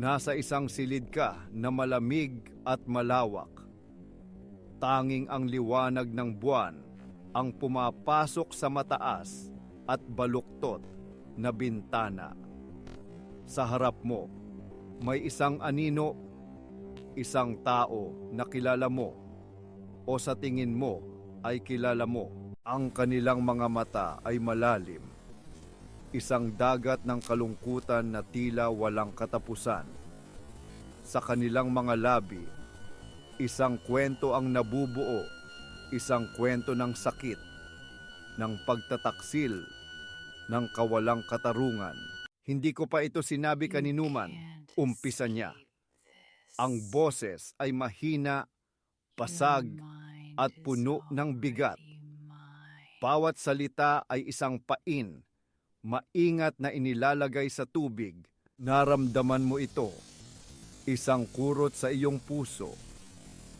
Nasa isang silid ka na malamig at malawak. Tanging ang liwanag ng buwan ang pumapasok sa mataas at baluktot na bintana. Sa harap mo, may isang anino, isang tao na kilala mo o sa tingin mo ay kilala mo. Ang kanilang mga mata ay malalim. Isang dagat ng kalungkutan na tila walang katapusan. Sa kanilang mga labi, isang kwento ang nabubuo, isang kwento ng sakit, ng pagtataksil, ng kawalang katarungan. Hindi ko pa ito sinabi kaninuman, umpisa niya. Ang boses ay mahina, pasag, at puno ng bigat. Bawat salita ay isang pain, maingat na inilalagay sa tubig. Naramdaman mo ito, isang kurot sa iyong puso,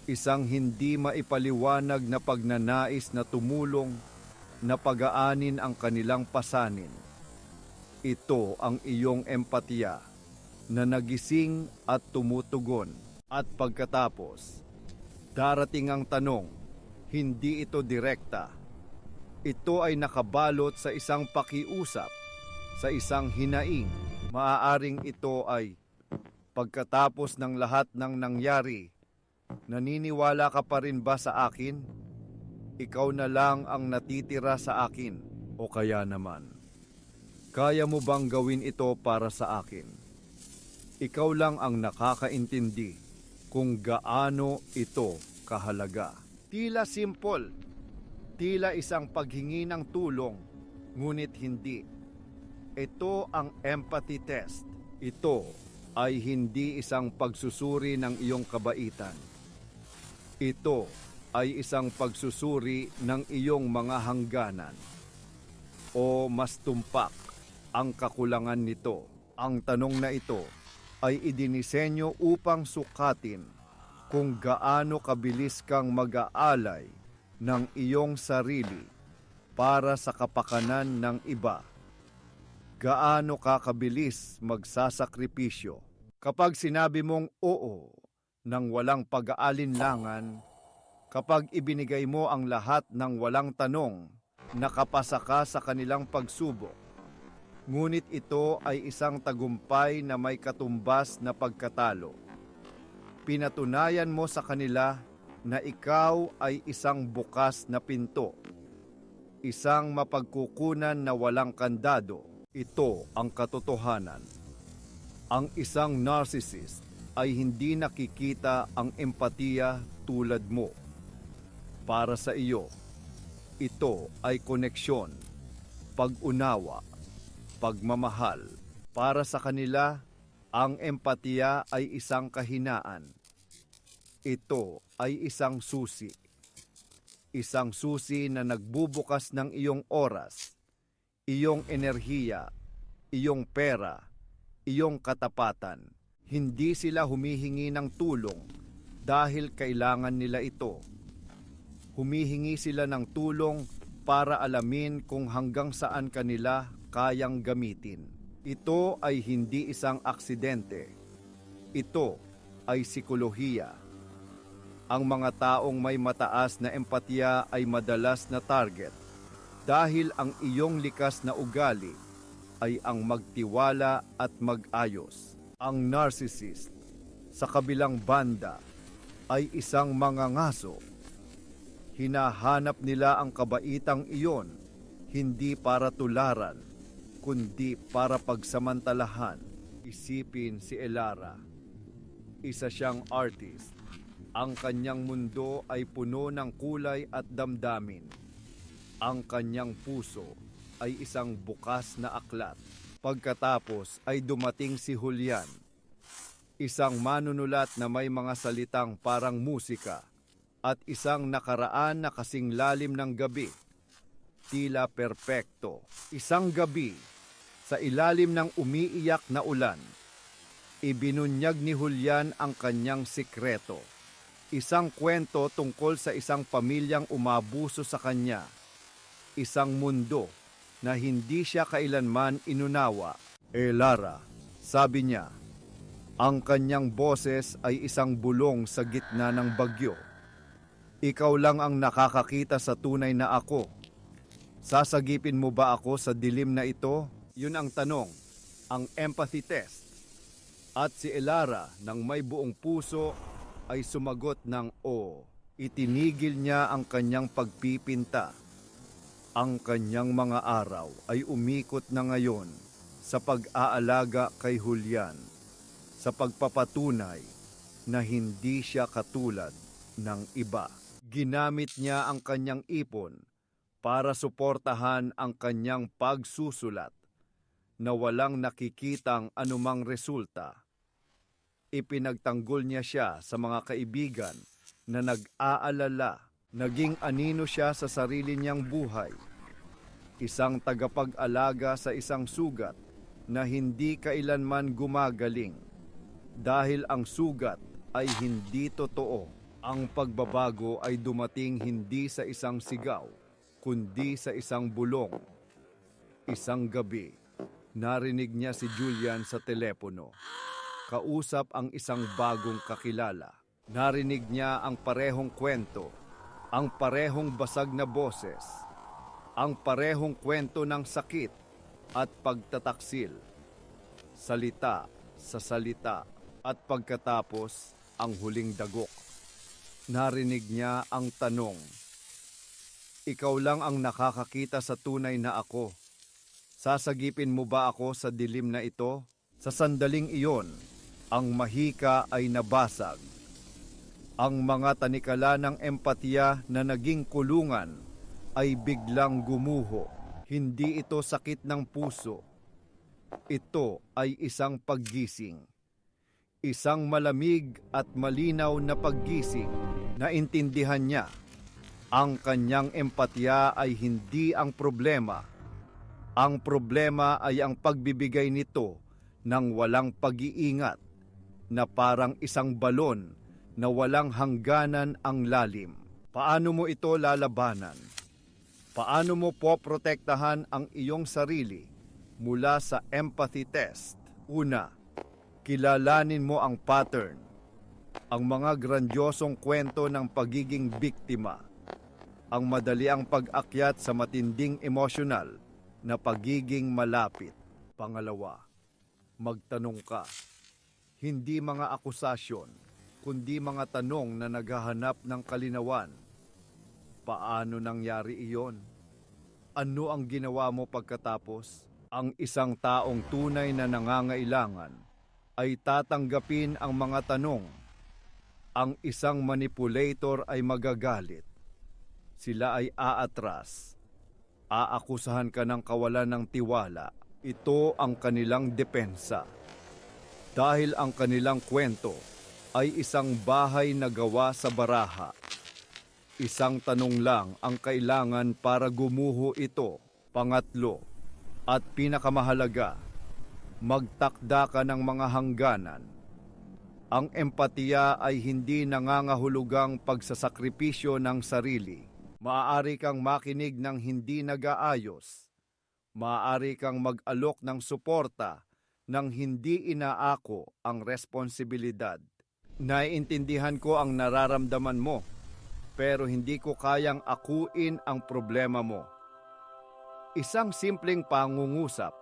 isang hindi maipaliwanag na pagnanais na tumulong, na pagaanin ang kanilang pasanin. Ito ang iyong empatiya na nagising at tumutugon. At pagkatapos, darating ang tanong, hindi ito direkta. Ito ay nakabalot sa isang pakiusap, sa isang hinaing. Maaaring ito ay, pagkatapos ng lahat ng nangyari, naniniwala ka pa rin ba sa akin? Ikaw na lang ang natitira sa akin. O kaya naman, kaya mo bang gawin ito para sa akin? Ikaw lang ang nakakaintindi kung gaano ito kahalaga. Tila simple. Tila isang paghingi ng tulong, ngunit hindi. Ito ang empathy test. Ito ay hindi isang pagsusuri ng iyong kabaitan. Ito ay isang pagsusuri ng iyong mga hangganan. O mas tumpak ang kakulangan nito. Ang tanong na ito ay idinisenyo upang sukatin kung gaano kabilis kang mag-aalay ng iyong sarili para sa kapakanan ng iba. Gaano ka kabilis magsasakripisyo. Kapag sinabi mong oo nang walang pag-aalinlangan, kapag ibinigay mo ang lahat ng walang tanong, nakapasa ka sa kanilang pagsubok. Ngunit ito ay isang tagumpay na may katumbas na pagkatalo. Pinatunayan mo sa kanila na ikaw ay isang bukas na pinto, isang mapagkukunan na walang kandado. Ito ang katotohanan. Ang isang narcissist ay hindi nakikita ang empatiya tulad mo. Para sa iyo, ito ay koneksyon, pag-unawa, pagmamahal. Para sa kanila, ang empatiya ay isang kahinaan. Ito ay isang susi. Isang susi na nagbubukas ng iyong oras, iyong enerhiya, iyong pera, iyong katapatan. Hindi sila humihingi ng tulong dahil kailangan nila ito. Humihingi sila ng tulong para alamin kung hanggang saan kanila kayang gamitin. Ito ay hindi isang aksidente. Ito ay sikolohiya. Ang mga taong may mataas na empatiya ay madalas na target dahil ang iyong likas na ugali ay ang magtiwala at mag-ayos. Ang narcissist, sa kabilang banda, ay isang mangangaso. Hinahanap nila ang kabaitang iyon, hindi para tularan, kundi para pagsamantalahan. Isipin si Elara. Isa siyang artist. Ang kanyang mundo ay puno ng kulay at damdamin. Ang kanyang puso ay isang bukas na aklat. Pagkatapos ay dumating si Julian, isang manunulat na may mga salitang parang musika, at isang nakaraan na kasing lalim ng gabi, tila perpekto. Isang gabi, sa ilalim ng umiiyak na ulan, ibinunyag ni Julian ang kanyang sikreto. Isang kwento tungkol sa isang pamilyang umabuso sa kanya. Isang mundo na hindi siya kailanman inunawa. Lara, sabi niya, Ang kanyang boses ay isang bulong sa gitna ng bagyo. Ikaw lang ang nakakakita sa tunay na ako. Sasagipin mo ba ako sa dilim na ito? Yun ang tanong, ang empathy test. At si Elara, nang may buong puso, ay sumagot ng o. Itinigil niya ang kanyang pagpipinta. Ang kanyang mga araw ay umikot na ngayon sa pag-aalaga kay Julian, sa pagpapatunay na hindi siya katulad ng iba. Ginamit niya ang kanyang ipon para suportahan ang kanyang pagsusulat na walang nakikitang anumang resulta. Ipinagtanggol niya siya sa mga kaibigan na nag-aalala. Naging anino siya sa sarili niyang buhay. Isang tagapag-alaga sa isang sugat na hindi kailanman gumagaling. Dahil ang sugat ay hindi totoo. Ang pagbabago ay dumating hindi sa isang sigaw, kundi sa isang bulong. Isang gabi, narinig niya si Julian sa telepono. Kausap ang isang bagong kakilala. Narinig niya ang parehong kwento, ang parehong basag na boses, ang parehong kwento ng sakit at pagtataksil. Salita sa salita at pagkatapos ang huling dagok. Narinig niya ang tanong, ikaw lang ang nakakakita sa tunay na ako. Sasagipin mo ba ako sa dilim na ito? Sa sandaling iyon, ang mahika ay nabasag. Ang mga tanikala ng empatiya na naging kulungan ay biglang gumuho. Hindi ito sakit ng puso. Ito ay isang paggising. Isang malamig at malinaw na paggising. Naintindihan niya, ang kanyang empatiya ay hindi ang problema. Ang problema ay ang pagbibigay nito ng walang pag-iingat, na parang isang balon na walang hangganan ang lalim. Paano mo ito lalabanan? Paano mo poprotektahan ang iyong sarili mula sa empathy test? Una, kilalanin mo ang pattern, ang mga grandiosong kwento ng pagiging biktima, ang madaliang pag-akyat sa matinding emosyonal na pagiging malapit. Pangalawa, magtanong ka. Hindi mga akusasyon, kundi mga tanong na naghahanap ng kalinawan. Paano nangyari iyon? Ano ang ginawa mo pagkatapos? Ang isang taong tunay na nangangailangan ay tatanggapin ang mga tanong. Ang isang manipulator ay magagalit. Sila ay aatras. Aakusahan ka ng kawalan ng tiwala. Ito ang kanilang depensa. Dahil ang kanilang kwento ay isang bahay na gawa sa baraha. Isang tanong lang ang kailangan para gumuho ito. Pangatlo, at pinakamahalaga, magtakda ka ng mga hangganan. Ang empatiya ay hindi nangangahulugang pagsasakripisyo ng sarili. Maaari kang makinig ng hindi nag-aayos. Maaari kang mag-alok ng suporta nang hindi inaako ang responsibilidad. Naiintindihan ko ang nararamdaman mo, pero hindi ko kayang akuin ang problema mo. Isang simpleng pangungusap,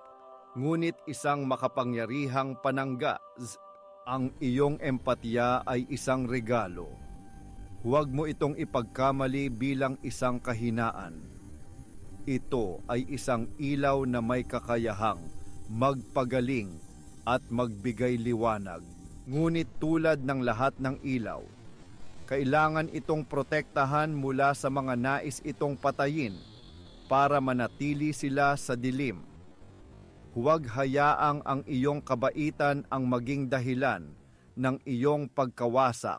ngunit isang makapangyarihang panangga. Ang iyong empatiya ay isang regalo. Huwag mo itong ipagkamali bilang isang kahinaan. Ito ay isang ilaw na may kakayahang magpagaling at magbigay liwanag. Ngunit tulad ng lahat ng ilaw, kailangan itong protektahan mula sa mga nais itong patayin para manatili sila sa dilim. Huwag hayaang ang iyong kabaitan ang maging dahilan ng iyong pagkawasak.